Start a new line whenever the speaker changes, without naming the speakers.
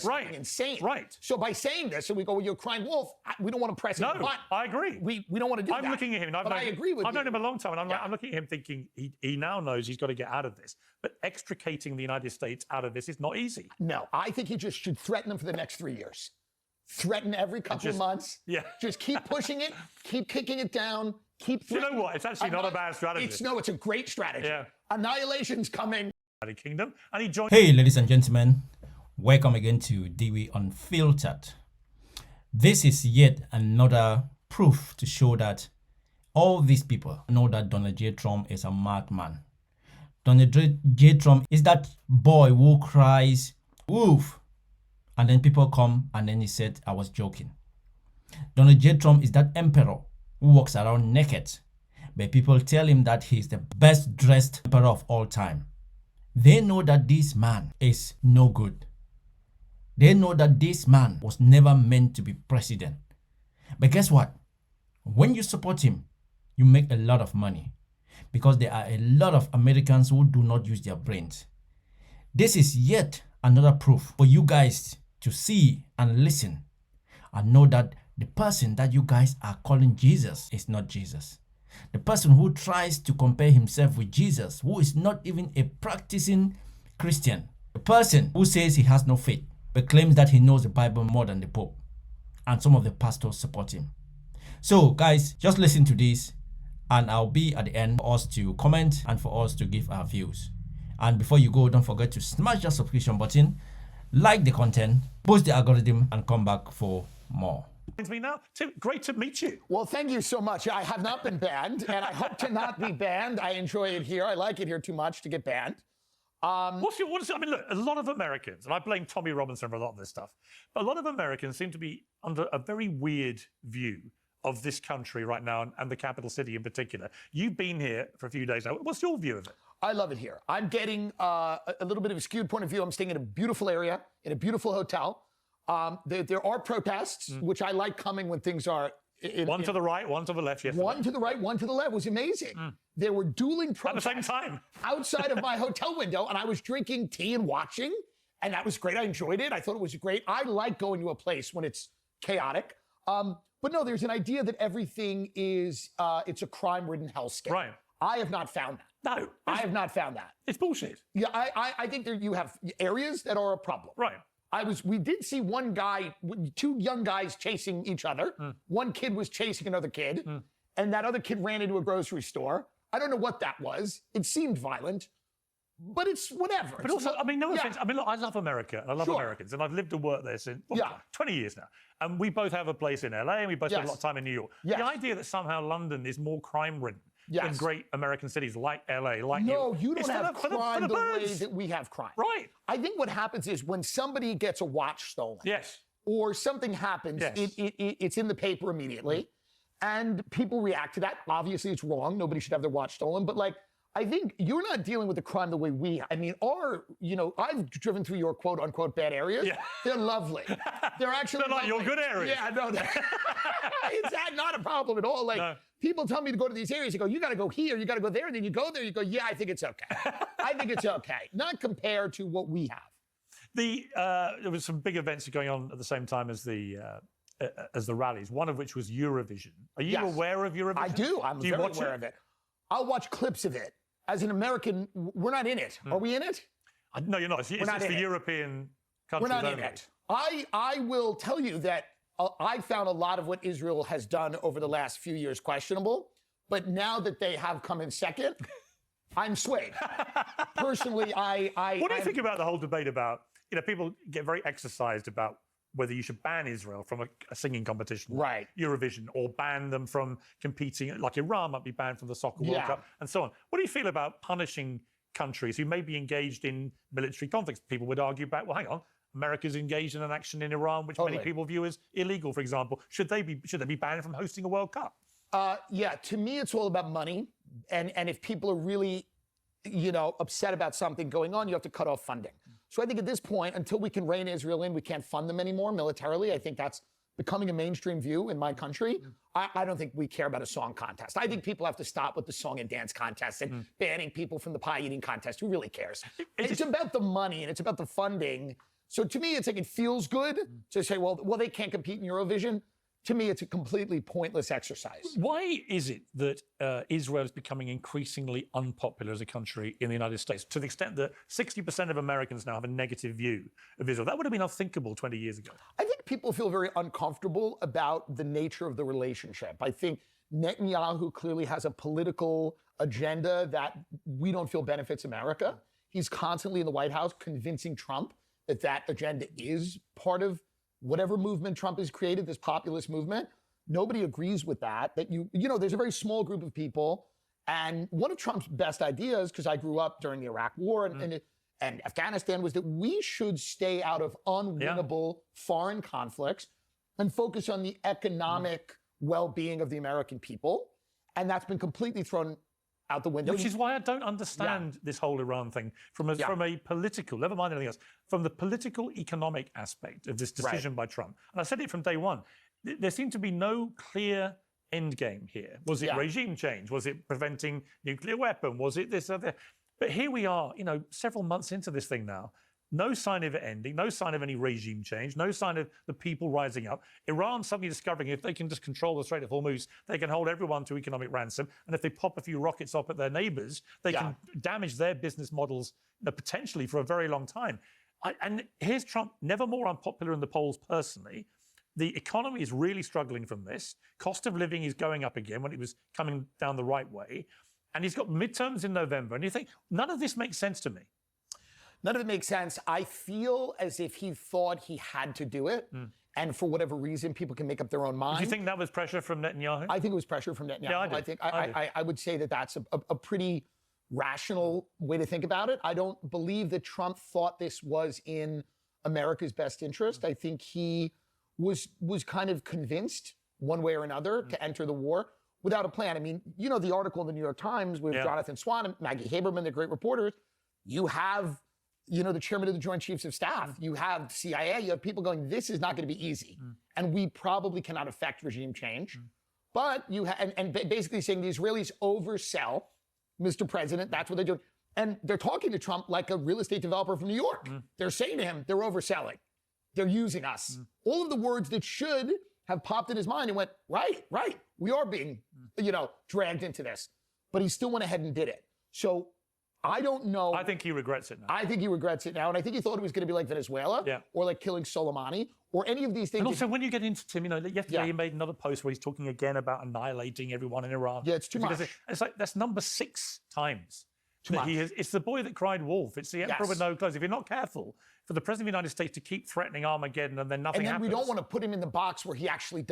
something insane.
Right.
So by saying this, and we go, well, you're a crying wolf, we don't want to press it.
No, I agree.
We don't want to do that.
I'm looking at him, and
I agree with you.
I've known him a long time, and I'm looking at him thinking he now knows he's got to get out of this. But extricating the United States out of this is not easy.
No, I think he just should threaten them for the next 3 years. Threaten every couple of months.
Yeah.
Just keep pushing it, keep kicking it down, keep
threatening. You know what? It's actually not a bad strategy.
It's a great strategy.
Yeah.
Annihilation's coming.
Kingdom, and he joined.
Hey, ladies and gentlemen, welcome again to Dewey Unfiltered. This is yet another proof to show that all these people know that Donald J. Trump is a madman. Donald J. Trump is that boy who cries, "Woof," and then people come and then he said, "I was joking." Donald J. Trump is that emperor who walks around naked, but people tell him that he's the best dressed emperor of all time. They know that this man is no good. They know that this man was never meant to be president. But guess what? When you support him, you make a lot of money because there are a lot of Americans who do not use their brains. This is yet another proof for you guys to see and listen and know that the person that you guys are calling Jesus is not Jesus. The person who tries to compare himself with Jesus, who is not even a practicing Christian. The person who says he has no faith, but claims that he knows the Bible more than the Pope. And some of the pastors support him. So guys, just listen to this and I'll be at the end for us to comment and for us to give our views. And before you go, don't forget to smash that subscription button, like the content, boost the algorithm and come back for more.
Me now. Tim, great to meet you.
Well, thank you so much. I have not been banned, and I hope to not be banned. I enjoy it here. I like it here too much to get banned.
I mean, look, a lot of Americans, and I blame Tommy Robinson for a lot of this stuff, but a lot of Americans seem to be under a very weird view of this country right now, and the capital city in particular. You've been here for a few days now. What's your view of it?
I love it here. I'm getting a little bit of a skewed point of view. I'm staying in a beautiful area, in a beautiful hotel. There are protests, which I like coming when things are...
One to the right, one to the left. Yesterday.
One to the right, one to the left. It was amazing. There were dueling protests
at the same time
outside of my hotel window, and I was drinking tea and watching, and that was great. I enjoyed it. I thought it was great. I like going to a place when it's chaotic. But no, there's an idea that everything is, it's a crime-ridden hellscape.
Right.
I have not found that.
No.
I have not found that.
It's bullshit.
Yeah, I think you have areas that are a problem.
Right.
We did see one guy, two young guys chasing each other. One kid was chasing another kid, and that other kid ran into a grocery store. I don't know what that was. It seemed violent, but it's whatever.
But also, I mean, no offense. I mean, look, I love America, and I love Americans, and I've lived and worked there since 20 years now. And we both have a place in LA, and we both spend a lot of time in New York. The idea that somehow London is more crime-ridden in great American cities like LA, like New York.
No, you don't have crime the way that we have crime.
Right.
I think what happens is when somebody gets a watch stolen, or something happens, it's in the paper immediately, and people react to that. Obviously, it's wrong. Nobody should have their watch stolen. But like, I think you're not dealing with the crime the way we. I mean, I've driven through your quote unquote bad areas. Yeah. They're lovely. They're actually
like your good areas.
Yeah, no, it's not a problem at all. Like people tell me to go to these areas. They go, you got to go here, you got to go there, and then you go there. You go, yeah, I think it's okay. I think it's okay. Not compared to what we have.
There was some big events going on at the same time as the rallies. One of which was Eurovision. Are you aware of Eurovision?
I do. I'm very aware of it. I'll watch clips of it. As an American, we're not in it. Are we in it?
No, you're not. It's the European countries.
We're not in it. I will tell you that I found a lot of what Israel has done over the last few years questionable. But now that they have come in second, I'm swayed. Personally,
What do you think about the whole debate about, people get very exercised about whether you should ban Israel from a singing competition, Eurovision, or ban them from competing, like Iran might be banned from the Soccer World Cup, and so on. What do you feel about punishing countries who may be engaged in military conflicts? People would argue back, well, hang on, America's engaged in an action in Iran, which many people view as illegal, for example. Should they be banned from hosting a World Cup?
Yeah, to me, it's all about money. And if people are really, upset about something going on, you have to cut off funding. So I think at this point, until we can rein Israel in, we can't fund them anymore militarily. I think that's becoming a mainstream view in my country. I don't think we care about a song contest. I think people have to stop with the song and dance contest and banning people from the pie eating contest. Who really cares? It's about the money and it's about the funding. So to me, it's like it feels good to say, well, they can't compete in Eurovision. To me, it's a completely pointless exercise.
Why is it that Israel is becoming increasingly unpopular as a country in the United States, to the extent that 60% of Americans now have a negative view of Israel? That would have been unthinkable 20 years ago.
I think people feel very uncomfortable about the nature of the relationship. I think Netanyahu clearly has a political agenda that we don't feel benefits America. He's constantly in the White House convincing Trump that that agenda is part of whatever movement Trump has created, this populist movement. Nobody agrees with that. That you know, there's a very small group of people. And one of Trump's best ideas, because I grew up during the Iraq War and Afghanistan, was that we should stay out of unwinnable foreign conflicts and focus on the economic well-being of the American people. And that's been completely thrown out the window.
Which is why I don't understand this whole Iran thing from a political, never mind anything else, from the political economic aspect of this decision by Trump. And I said it from day one. There seemed to be no clear end game here. Was it regime change? Was it preventing nuclear weapon? Was it this other? But here we are, you know, several months into this thing now. No sign of it ending, no sign of any regime change, no sign of the people rising up. Iran suddenly discovering if they can just control the Strait of Hormuz, they can hold everyone to economic ransom. And if they pop a few rockets up at their neighbors, they can damage their business models potentially for a very long time. And here's Trump, never more unpopular in the polls personally. The economy is really struggling from this. Cost of living is going up again when it was coming down the right way. And he's got midterms in November. And you think, none of this makes sense to me.
None of it makes sense. I feel as if he thought he had to do it. And for whatever reason, people can make up their own mind.
Do you think that was pressure from Netanyahu?
I think it was pressure from Netanyahu.
Yeah, I do.
I would say that that's a pretty rational way to think about it. I don't believe that Trump thought this was in America's best interest. I think he was kind of convinced one way or another to enter the war without a plan. I mean, you know, the article in the New York Times with Jonathan Swan and Maggie Haberman, the great reporters, you have, you know, the chairman of the Joint Chiefs of Staff, you have CIA, you have people going, this is not going to be easy. And we probably cannot affect regime change. But you and basically saying the Israelis oversell, Mr. President, that's what they're doing. And they're talking to Trump like a real estate developer from New York. They're saying to him, they're overselling. They're using us. All of the words that should have popped in his mind and went, right, we are being, you know, dragged into this. But he still went ahead and did it. So I don't know.
I think he regrets it now.
I think he regrets it now. And I think he thought it was going to be like Venezuela or like killing Soleimani or any of these things.
And also, when you get into Tim, you know, yesterday he made another post where he's talking again about annihilating everyone in Iran.
Yeah, it's too much.
It's like, that's number 6 times.
Too much.
It's the boy that cried wolf. It's the emperor with no clothes. If you're not careful, for the President of the United States to keep threatening Armageddon and then nothing happens.
And then we don't want to put him in the box where he actually does.